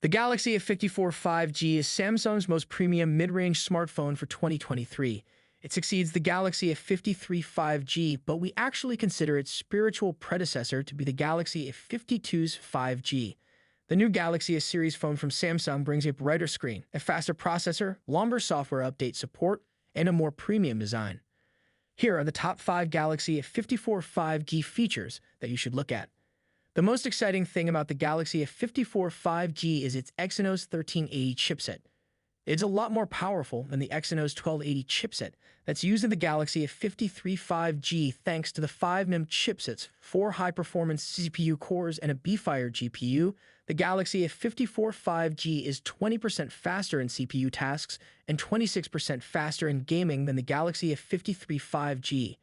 The Galaxy A54 5G is Samsung's most premium mid-range smartphone for 2023. It succeeds the Galaxy A53 5G, but we actually consider its spiritual predecessor to be the Galaxy A52's 5G. The new Galaxy A series phone from Samsung brings a brighter screen, a faster processor, longer software update support, and a more premium design. Here are the top 5 Galaxy A54 5G features that you should look at. The most exciting thing about the Galaxy A54 5G is its Exynos 1380 chipset. It's a lot more powerful than the Exynos 1280 chipset that's used in the Galaxy A53 5G thanks to the 5nm chipsets, 4 high-performance CPU cores, and a B-Fire GPU. The Galaxy A54 5G is 20% faster in CPU tasks and 26% faster in gaming than the Galaxy A53 5G.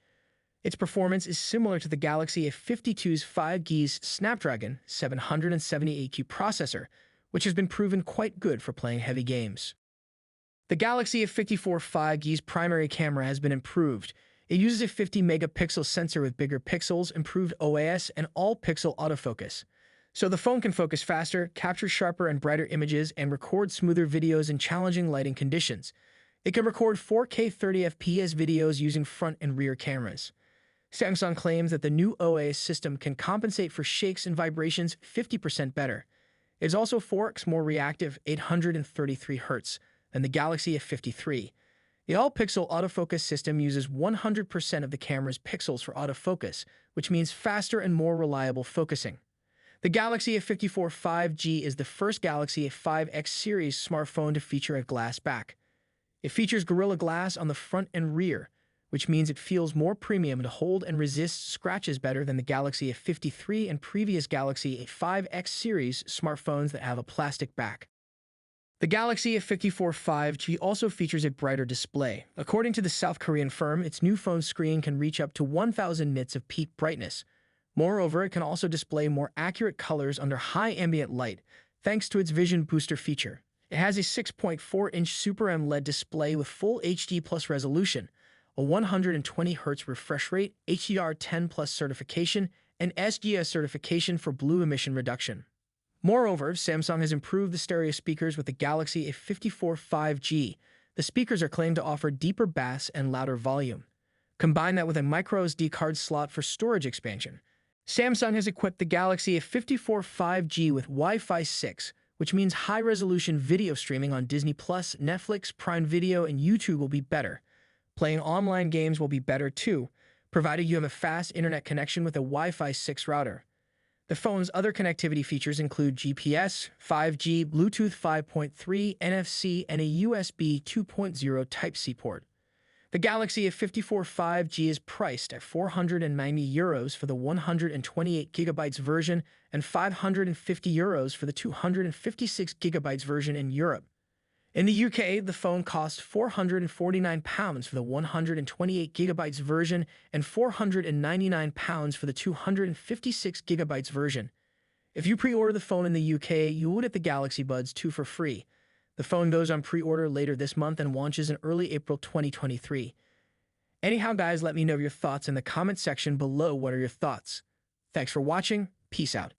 Its performance is similar to the Galaxy A52's 5G's Snapdragon 778Q processor, which has been proven quite good for playing heavy games. The Galaxy A54 5G's primary camera has been improved. It uses a 50-megapixel sensor with bigger pixels, improved OIS, and all-pixel autofocus. So the phone can focus faster, capture sharper and brighter images, and record smoother videos in challenging lighting conditions. It can record 4K 30fps videos using front and rear cameras. Samsung claims that the new OIS system can compensate for shakes and vibrations 50% better. It is also 4x more reactive, 833 Hz, than the Galaxy A53. The all-pixel autofocus system uses 100% of the camera's pixels for autofocus, which means faster and more reliable focusing. The Galaxy A54 5G is the first Galaxy A5X series smartphone to feature a glass back. It features Gorilla Glass on the front and rear, which means it feels more premium to hold and resists scratches better than the Galaxy A53 and previous Galaxy A5X series smartphones that have a plastic back. The Galaxy A54 5G also features a brighter display. According to the South Korean firm, its new phone screen can reach up to 1000 nits of peak brightness. Moreover, it can also display more accurate colors under high ambient light, thanks to its Vision Booster feature. It has a 6.4-inch Super AMOLED display with full HD Plus resolution, a 120 Hz refresh rate, HDR10+ certification, and SGS certification for blue emission reduction. Moreover, Samsung has improved the stereo speakers with the Galaxy A54 5G. The speakers are claimed to offer deeper bass and louder volume. Combine that with a microSD card slot for storage expansion. Samsung has equipped the Galaxy A54 5G with Wi-Fi 6, which means high-resolution video streaming on Disney+, Netflix, Prime Video, and YouTube will be better. Playing online games will be better too, provided you have a fast internet connection with a Wi-Fi 6 router. The phone's other connectivity features include GPS, 5G, Bluetooth 5.3, NFC, and a USB 2.0 Type-C port. The Galaxy A54 5G is priced at €490 for the 128GB version and €550 for the 256GB version in Europe. In the UK, the phone costs £449 for the 128GB version and £499 for the 256GB version. If you pre-order the phone in the UK, you will get the Galaxy Buds 2 for free. The phone goes on pre-order later this month and launches in early April 2023. Anyhow, guys, let me know your thoughts in the comment section below. What are your thoughts? Thanks for watching. Peace out.